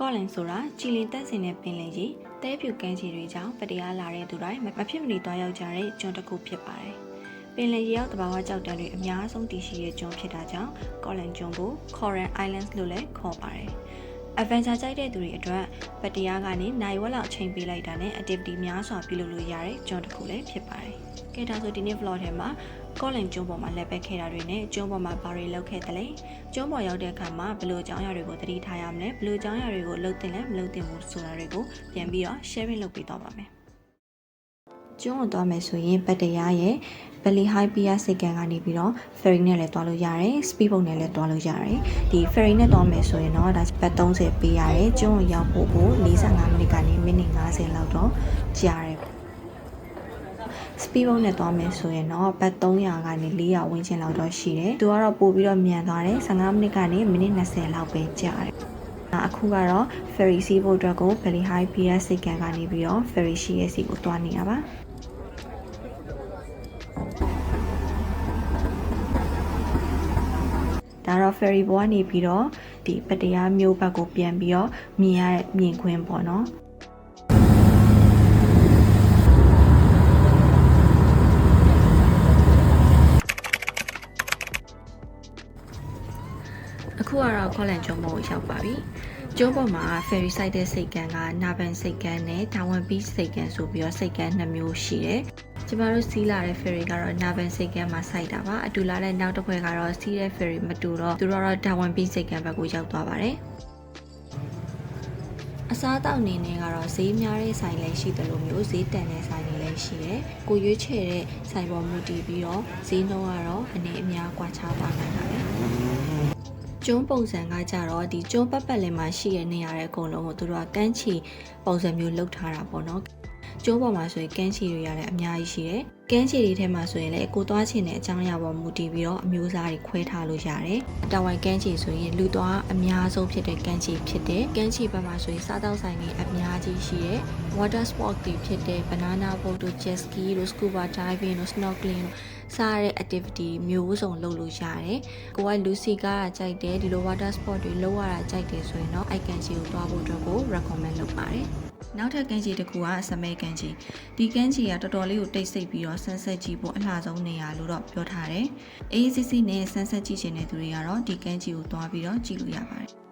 ကော့လင်ဆိုတာကြည်လင်တက်စင်တဲ့ပင်လယ်ကြီးတဲပြူကမ်းခြေတွေကြောင့်ပတရားလာတဲ့သူတိုင်းမဖြစ်မနေသွားရောက်ကြတဲ့ကျွန်းတစ်ခုဖြစ်ပါတယ်။ပင်လယ်ရေရောက်တဘာဝကြောက်တန်းတွေအများဆုံးတည်ရှိတဲ့ကျွန်းဖြစ်တာကြောင့်ကော့လင်ကျွန်းကို Coral Islands လို့လည်းခေါ်ပါတယ်။ Adventure ကြိုက်တဲ့သူတွေအတွက်ပတရားကနေနိုင်ဝက်လောက်အချိန်ပေးလိုက်တာနဲ့ activity များစွာပြုလုပ်လို့ရတဲ့ကျွန်းတစ်ခုလည်းဖြစ်ပါတယ်။ကဲဒါဆိုဒီနေ့ vlog ထဲမှာကော့လင်ကျွန်းပေါ်မှာလက်ပတ်ခဲ့တာတွေနဲ့ကျွန်းပေါ်မှာဘာတွေလုပ်ခဲ့တယ်လဲကျွန်းပေါ်ရောက်တဲ့အခါမှာဘယ်လိုအကြောင်းအရာတွေကိုသတိထားရမလဲဘယ်လိုအကြောင်းအရာတွေကိုလုပ်တင်လဲမလုပ်တင်ဘူးဆိုတာတွေကိုပြန်ပြီးတော့ sharing လုပ်ပေးတော့ပါမယ်ကျွန်းကိုသွားမယ်ဆိုရင်ပတ္တရားရဲ့ဘလီဟိုင်းပီယာစိတ်ကန်ကနေပြီးတော့ ferry နဲ့လည်းသွားလို့ရတယ် speed boat နဲ့လည်းသွားလို့ရတယ်ဒီ ferry နဲ့သွားမယ်ဆိုရင်တော့ဒါဘတ်30ပေးရတယ်ကျွန်းကိုရောက်ဖို့ကို45မိနစ်ကနေမိနစ်50လောက်တော့ကြာတယ်speed boat နဲ့သွားမယ်ဆိုရင်တော့ဘတ်300ကနေ400ဝန်းကျင်လောက်တော့ရှိတယ်။သူကတော့ပို့ပြီးတော့မြန်သွားတယ်15မိနစ်ကနေမိနစ်20လောက်ပဲကြာတယ်။အခုကတော့ ferry စီးဖို့အတွက်ကို Bali High Pier စိတ်ကန်ကနေပြီးတော့ ferry ရှိရဲ့စီကိုသွားနေရပါ။ဒါတော့ ferry ပေါ်ကနေပြီးတော့ဒီပတ္တရားမြို့ဘက်ကိုပြန်ပြီးတော့မြင်ရတဲ့မြင်ကွင်းပေါ့နော်။အခုကတော့ကော့လန်ကျွန်းပေါ်ကိုရောက်ပါပြီ။ကျွန်းပေါ်မှာ ferry site တဲ့စိတ်ကန်ကနာဘန်စိတ်ကန်နဲ့တာဝန် beach စိတ်ကန်ဆိုပြီးတော့စိတ်ကန်2မျိုးရှိတယ်။ကျမတို့စီးလာတဲ့ ferry ကတော့နာဘန်စိတ်ကန်မှာစိုက်တာပါ။အတူလာတဲ့နောက်တစ်ခွဲကတော့စီးတဲ့ ferry မတူတော့သူတို့ကတော့တာဝန် beach စိတ်ကန်ဘက်ကိုရောက်သွားပါတယ်။အစားအသောက်အနေနဲ့ကတော့ဈေးများတဲ့ဆိုင်လည်းရှိတယ်လို့မျိုးဈေးတန်တဲ့ဆိုင်တွေလည်းရှိတယ်။ကိုရွေးချယ်တဲ့ဆိုင်ပေါ်မူတည်ပြီးတော့ဈေးနှုန်းကတော့အနေအများကွာခြားသွားနိုင်ပါတယ်။ကျွန်းပုံစံကကြတော့ဒီကျွန်းပတ်ပတ်လည်မှာရှိတဲ့နေရာတွေအကုန်လုံးကိုသူတို့ကကမ်းခြေပုံစံမျိုးလုပ်ထားတာပေါ့နော်ကျွန်းပေါ်မှာဆိုရင်ကမ်းခြေတွေရတယ်အများကြီးရှိတယ်ကမ်းခြေတွေထဲမှာဆိုရင်လည်းကိုသွားချင်တဲ့အကြောင်းအရာပေါ်မူတည်ပြီးတော့အမျိုးအစားတွေခွဲထားလို့ရတယ်တာဝိုင်ကမ်းခြေဆိုရင်လူသွားအများဆုံးဖြစ်တဲ့ကမ်းခြေဖြစ်တယ်ကမ်းခြေဘက်မှာဆိုရင်စားတောက်ဆိုင်တွေအများကြီးရှိတယ် water sport တွေဖြစ်တဲ့ banana boat တို့ jet ski တို့ scuba diving တို့ snorkeling စားတဲ့ activity မျိုးစုံလုပ်လို့ရတယ်။ကိုကလူစီကားကြိုက်တယ်ဒီလို water sport တွေလုပ်ရတာကြိုက်တယ်ဆိုရင်တော့ icon ကြီးကိုတွားဖို့အတွက်ကို recommend လုပ်ပါတယ်။နောက်ထပ်ကမ်းခြေတစ်ခုကစမဲကမ်းခြေဒီကမ်းခြေကတော်တော်လေးကိုတိတ်ဆိတ်ပြီးတော့ sunset ကြည့်ဖို့အလှဆုံးနေရာလို့တော့ပြောထားတယ်။ ACC နဲ့ sunset ကြည့်ချင်တဲ့သူတွေကတော့ဒီကမ်းခြေကိုတွားပြီးတော့ကြည့်လို့ရပါတယ်။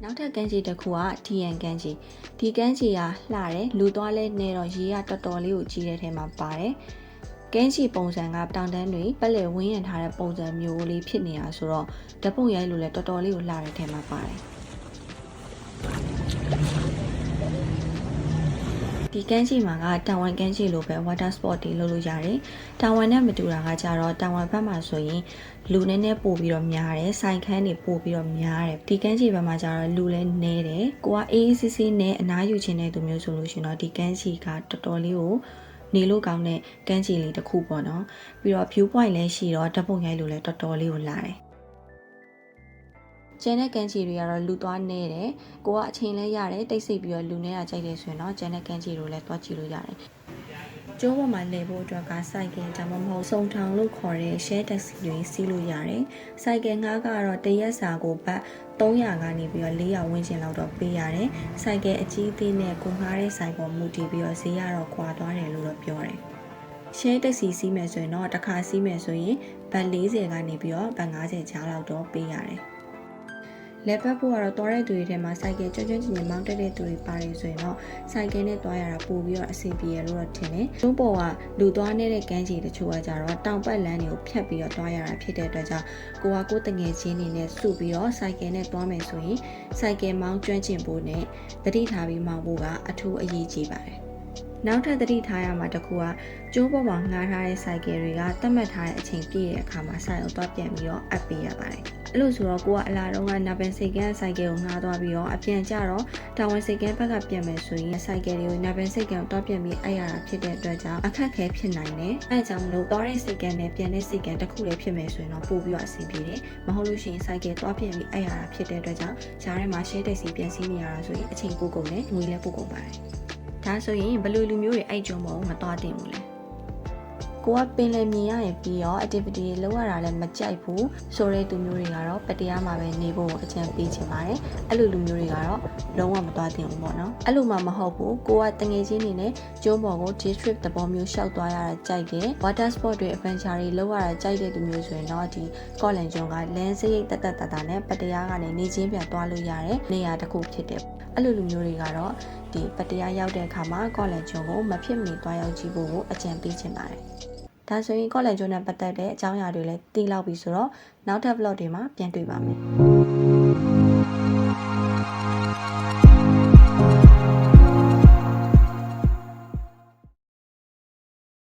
နောက်ထပ်ကမ်းခြေတစ်ခုကဒီယန်ကမ်းခြေဒီကမ်းခြေကလှတယ်လူသွားလဲနေတော့ရေကတော်တော်လေးကိုကြီးတဲ့ထဲမှာပါတယ်ကမ်းခြေပုံစံကတောင်တန်းတွေပက်လက်ဝင်းရံထားတဲ့ပုံစံမျိုးလေးဖြစ်နေတာဆိုတော့ဓာတ်ပုံရိုက်လို့လဲတော်တော်လေးကိုလှတဲ့ထဲမှာပါတယ်ဒီကမ်းခြေမှာကတာဝန်ကမ်းခြေလိုပဲ water sport တွေလုပ်လို့ရတယ်။တာဝန်နဲ့မတူတာကကြတော့တာဝန်ဘက်မှာဆိုရင်လူနည်းနည်းပို့ပြီးတော့များတယ်။ဆိုင်ခန်းတွေပို့ပြီးတော့များတယ်။ဒီကမ်းခြေဘက်မှာကျတော့လူလည်းနည်းတယ်။ကိုကအေးအေးဆေးဆေးနဲ့အနားယူခြင်းတဲ့သူမျိုးဆိုလို့ရှိရင်တော့ဒီကမ်းခြေကတော်တော်လေးကိုနေလို့ကောင်းတဲ့ကမ်းခြေလေးတစ်ခုပေါ့နော်။ပြီးတော့ view point လည်းရှိတော့ဓာတ်ပုံရိုက်လို့လည်းတော်တော်လေးကိုလာတယ်။ကျန်တဲ့ကမ်းခြေတွေကတော့လူသွားနေတယ်ကိုကအချိန်လဲရတယ်တိတ်ဆိတ်ပြီးတော့လူနေတာကြိုက်တယ်ဆိုရင်တော့ကျန်တဲ့ကမ်းခြေတွေလည်းသွားကြည့်လို့ရတယ်ကျိုးပေါ်မှာလဲဖို့အတွက်ကစိုက်ကင်ဒါမှမဟုတ်စုံထောင်လို့ခေါ်တဲ့ share taxi တွေစီးလို့ရတယ်စိုက်ကင်ငါးကတော့တရက်စာကိုဘတ်300ကနေပြီးတော့400ဝန်းကျင်လောက်တော့ပေးရတယ်စိုက်ကင်အကြီးသေးနဲ့ကိုငှားတဲ့ဆိုင်ပေါ်မူတည်ပြီးတော့ဈေးရတော့ကွာသွားတယ်လို့တော့ပြောတယ်share taxi စီးမယ်ဆိုရင်တော့တစ်ခါစီးမယ်ဆိုရင်ဘတ်40ကနေပြီးတော့ဘတ်50ကျားလောက်တော့ပေးရတယ်လက်ပတ်ဖို့ကတော့တွားတဲ့သူတွေထဲမှာစိုက်ကယ်ကျွန်းကျွန်းကျင်ကျင်မောင်းတက်တဲ့သူတွေပါတယ်ဆိုရင်တော့စိုက်ကယ်နဲ့တွားရတာပို့ပြီးတော့အဆင်ပြေရလို့တော့ထင်တယ်။ကျွန်းပေါ်ကလူသွားနေတဲ့ကမ်းခြေတချို့ကကြတော့တောင်ပတ်လမ်းတွေကိုဖြတ်ပြီးတော့တွားရတာဖြစ်တဲ့အတွက်ကြောင့်ကိုကတငယ်ချင်းတွေနဲ့စုပြီးတော့စိုက်ကယ်နဲ့တွားမယ်ဆိုရင်စိုက်ကယ်မောင်းကျွမ်းကျင်ဖို့နဲ့တတိထားပြီးမောင်းဖို့ကအထူးအရေးကြီးပါတယ်။နောက်ထပ်သတိထားရမှာတစ်ခုကကျိုးပေါ်မှာငှားထားတဲ့ဆိုင်ကယ်တွေကသတ်မှတ်ထားတဲ့အချိန်ပြည့်တဲ့အခါမှာဆိုင်အောင်သွားပြန်ပြီးတော့အပ်ပေးရပါတယ်။အဲ့လိုဆိုတော့ကိုကအလားတုန်းကနာပန်စိတ်ကန်းဆိုင်ကယ်ကိုငှားသွားပြီးတော့အပြန်ကျတော့တာဝန်စိတ်ကန်းဘက်ကပြန်မယ်ဆိုရင်ဆိုင်ကယ်တွေကိုနာပန်စိတ်ကန်းကိုသွားပြန်ပြီးအဲ့ရတာဖြစ်တဲ့အတွက်ကြောင့်အခက်အခဲဖြစ်နိုင်တယ်။အဲဒါကြောင့်မလို့သွားတဲ့စိတ်ကန်းနဲ့ပြန်တဲ့စိတ်ကန်းတစ်ခုလည်းဖြစ်မယ်ဆိုရင်တော့ပို့ပြီးတော့အဆင်ပြေတယ်။မဟုတ်လို့ရှိရင်ဆိုင်ကယ်သွားပြန်ပြီးအဲ့ရတာဖြစ်တဲ့အတွက်ကြောင့်ဈာထဲမှာ share taxi ပြန်စီးနေရတာဆိုရင်အချိန်ပိုကုန်တယ်ငွေလည်းပိုကုန်ပါတယ်။ဒါဆိုရင်ဘယ်လိုလူမျိုးတွေအဲ့ကျုံပေါ်မသွားတင်ဘူးလဲ ကိုကပင်လယ်မြင်ရရင်ပြီးတော့ activity တွေလုပ်ရတာလည်းမကြိုက်ဘူးဆိုတဲ့သူမျိုးတွေကတော့ပတ္တရားမှာပဲနေဖို့အကြံပေးချင်ပါတယ်အဲ့လိုလူမျိုးတွေကတော့လုံးဝမသွားသင့်ဘူးပေါ့နော်အဲ့လိုမှမဟုတ်ဘူးကိုကတငယ်ချင်းနေနဲ့ကျုံးပေါ်ကို day trip တဘောမျိုးရှောက်သွားရတာကြိုက်တယ် water sport တွေ adventure တွေလုပ်ရတာကြိုက်တဲ့သူမျိုးဆိုရင်တော့ဒီကော့လန်ကျွန်းကလမ်းစရိတ်တက်တာနဲ့ပတ္တရားကနေနေချင်းပြန်သွားလို့ရတဲ့နေရာတစ်ခုဖြစ်တယ်အဲ့လိုလူမျိုးတွေကတော့ဒီပတ္တရားရောက်တဲ့အခါမှာကော့လန်ကျွန်းကိုမဖြစ်မနေသွားရောက်ကြည့်ဖို့ကိုအကြံပေးချင်ပါတယ်ဒါဆိုရင်ကော့လန်ကျွန်းနဲ့ပတ်သက်တဲ့အကြောင်းအရာတွေလည်းသိလောက်ပြီဆိုတော့နောက်ထပ် vlog တွေမှာပြန်တွေ့ပါမယ်